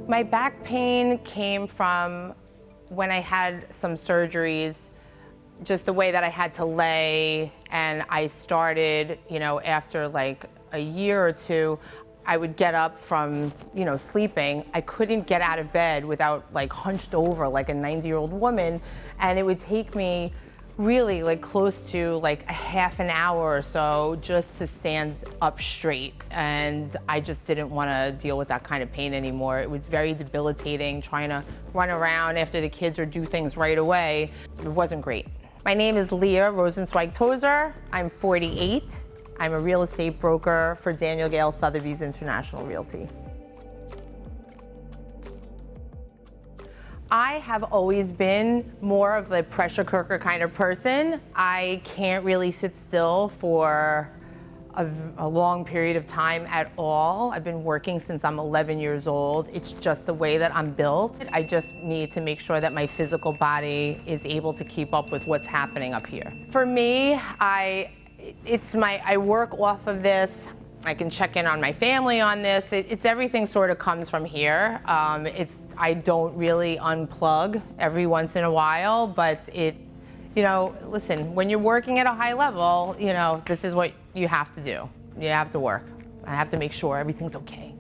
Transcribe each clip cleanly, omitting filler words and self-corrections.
My back pain came from when I had some surgeries, just the way that I had to lay, and I started, after like a year or two, I would get up from, sleeping. I couldn't get out of bed without like hunched over like a 90-year-old woman, and it would take me really like close to like a half an hour or so just to stand up straight. And I just didn't want to deal with that kind of pain anymore. It was very debilitating trying to run around after the kids or do things right away. It wasn't great. My name is Leah Tozer. I'm 48. I'm a real estate broker for Daniel Gale Sotheby's International Realty. I have always been more of a pressure cooker kind of person. I can't really sit still for a long period of time at all. I've been working since I'm 11 years old. It's just the way that I'm built. I just need to make sure that my physical body is able to keep up with what's happening up here. For me, I work off of this. I can check in on my family on this. It's everything sort of comes from here. I don't really unplug every once in a while, but listen, when you're working at a high level, this is what you have to do. You have to work. I have to make sure everything's okay.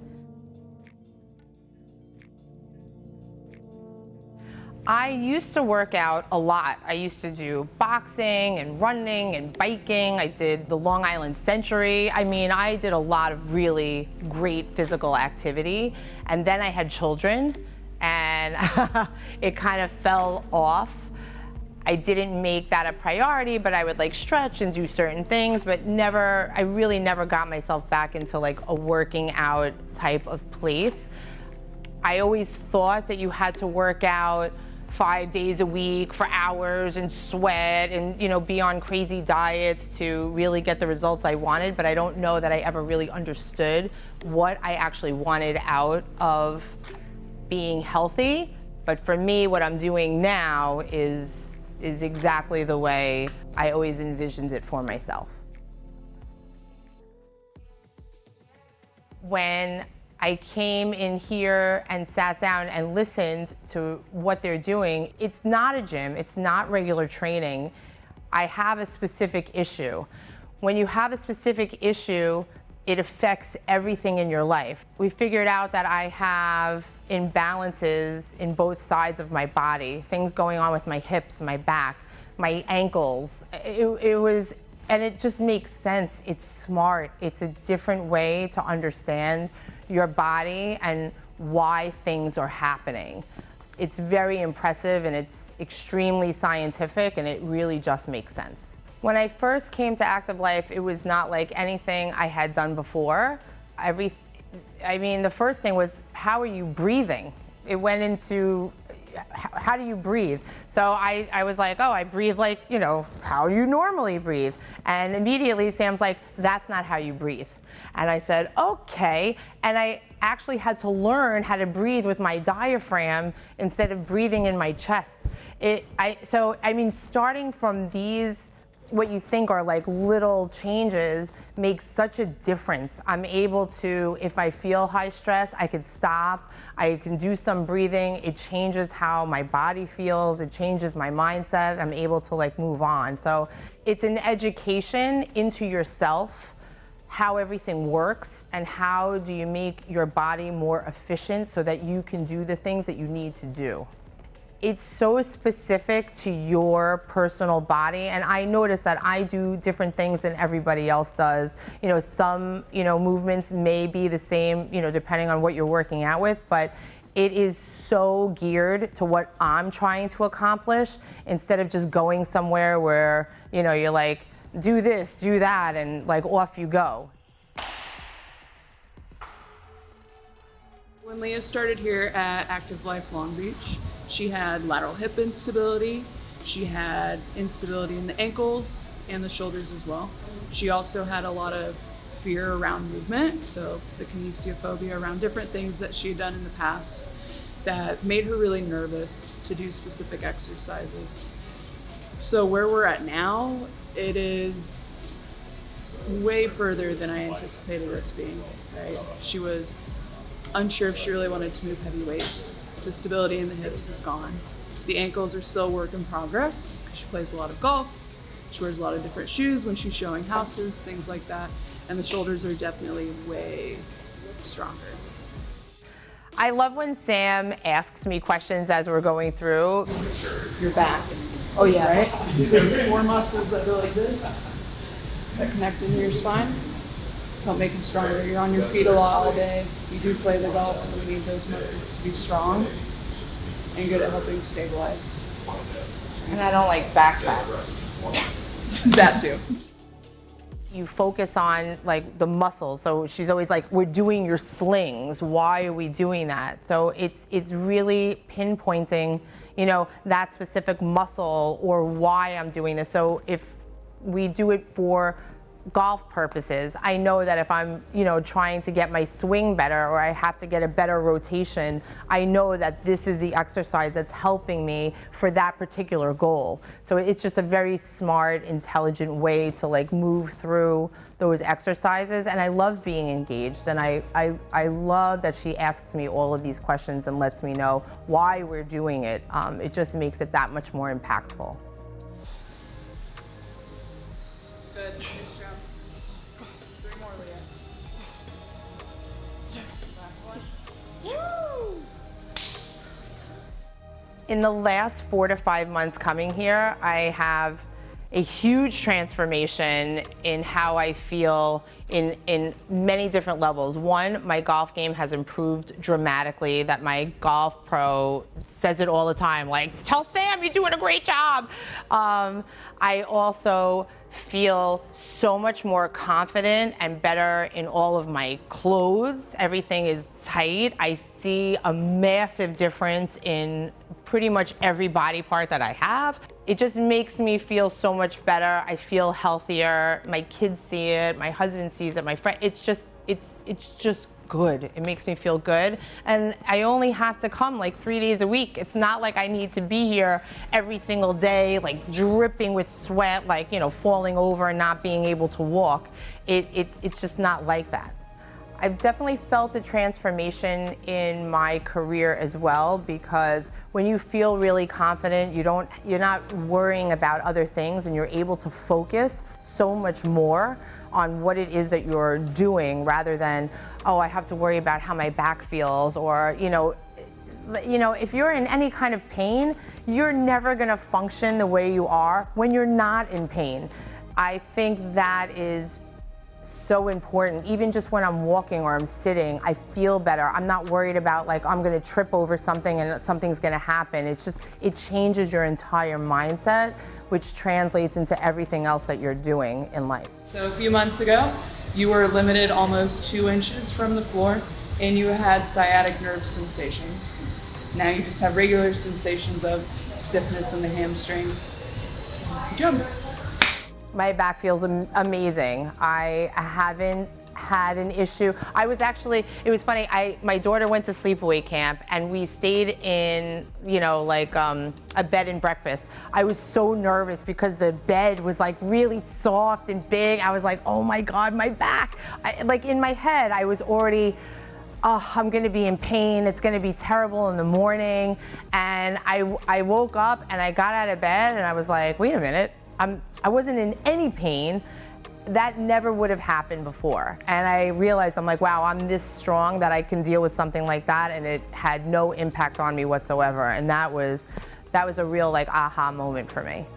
I used to work out a lot. I used to do boxing and running and biking. I did the Long Island Century. I did a lot of really great physical activity. And then I had children, and it kind of fell off. I didn't make that a priority, but I would like stretch and do certain things, but I really never got myself back into like a working out type of place. I always thought that you had to work out 5 days a week for hours and sweat and be on crazy diets to really get the results I wanted, but I don't know that I ever really understood what I actually wanted out of being healthy. But for me, what I'm doing now is exactly the way I always envisioned it for myself. When I came in here and sat down and listened to what they're doing, it's not a gym, it's not regular training. I have a specific issue. When you have a specific issue, it affects everything in your life. We figured out that I have imbalances in both sides of my body, things going on with my hips, my back, my ankles. And it just makes sense. It's smart. It's a different way to understand your body and why things are happening. It's very impressive and it's extremely scientific, and it really just makes sense. When I first came to Active Life, it was not like anything I had done before. The first thing was, how are you breathing? It went into, how do you breathe? So I was like, oh, I breathe like, how you normally breathe. And immediately Sam's like, that's not how you breathe. And I said, okay. And I actually had to learn how to breathe with my diaphragm instead of breathing in my chest. Starting from these, what you think are like little changes, makes such a difference. I'm able to, if I feel high stress, I can stop, I can do some breathing. It changes how my body feels, it changes my mindset. I'm able to like move on. So it's an education into yourself, how everything works, and how do you make your body more efficient so that you can do the things that you need to do. It's so specific to your personal body, and I notice that I do different things than everybody else does. Some movements may be the same, depending on what you're working out with, but it is so geared to what I'm trying to accomplish, instead of just going somewhere where you're like, do this, do that, and like off you go. When Leah started here at Active Life Long Beach, she had lateral hip instability. She had instability in the ankles and the shoulders as well. She also had a lot of fear around movement, so the kinesiophobia around different things that she had done in the past that made her really nervous to do specific exercises. So where we're at now, it is way further than I anticipated us being, right? She was unsure if she really wanted to move heavy weights. The stability in the hips is gone. The ankles are still work in progress. She plays a lot of golf. She wears a lot of different shoes when she's showing houses, things like that. And the shoulders are definitely way stronger. I love when Sam asks me questions as we're going through. Your back. Oh yeah. Right? Those four muscles that go like this, that connect into your spine, help make them stronger. You're on your feet a lot all day. You do play the golf, so we need those muscles to be strong and good at helping stabilize. And I don't like back fat. That too. You focus on like the muscles. So she's always like, we're doing your slings. Why are we doing that? So it's really pinpointing, you know, that specific muscle or why I'm doing this. So if we do it for golf purposes, I know that if I'm, you know, trying to get my swing better or I have to get a better rotation, I know that this is the exercise that's helping me for that particular goal. So it's just a very smart, intelligent way to like move through those exercises. And I love being engaged, and I love that she asks me all of these questions and lets me know why we're doing it. It just makes it that much more impactful. Good. Nice job. 3 more, Leah. Last one. Woo! In the last 4 to 5 months coming here, I have a huge transformation in how I feel in many different levels. One, my golf game has improved dramatically. That my golf pro says it all the time, like, tell Sam you're doing a great job. I also feel so much more confident and better in all of my clothes. Everything is tight. I see a massive difference in pretty much every body part that I have. It just makes me feel so much better. I feel healthier. My kids see it. My husband sees it. My friend. It's just good. It makes me feel good. And I only have to come like 3 days a week. It's not like I need to be here every single day, like dripping with sweat, like, you know, falling over and not being able to walk. It's just not like that. I've definitely felt a transformation in my career as well, because when you feel really confident, you're not worrying about other things, and you're able to focus so much more on what it is that you're doing, rather than, oh, I have to worry about how my back feels, or, you know, if you're in any kind of pain, you're never gonna function the way you are when you're not in pain. I think that is so important. Even just when I'm walking or I'm sitting, I feel better. I'm not worried about like, I'm gonna trip over something and something's gonna happen. It's just, it changes your entire mindset, which translates into everything else that you're doing in life. So a few months ago, you were limited almost 2 inches from the floor, and you had sciatic nerve sensations. Now you just have regular sensations of stiffness in the hamstrings. So, good job. My back feels amazing. I haven't had an issue. It was funny, my daughter went to sleepaway camp and we stayed in, you know, like a bed and breakfast. I was so nervous because the bed was like really soft and big. I was like, oh my God, my back. Like in my head, I was already, oh, I'm gonna be in pain. It's gonna be terrible in the morning. And I woke up and I got out of bed and I was like, wait a minute. I wasn't in any pain. That never would have happened before. And I realized, I'm like, wow, I'm this strong that I can deal with something like that, and it had no impact on me whatsoever. And that was a real like aha moment for me.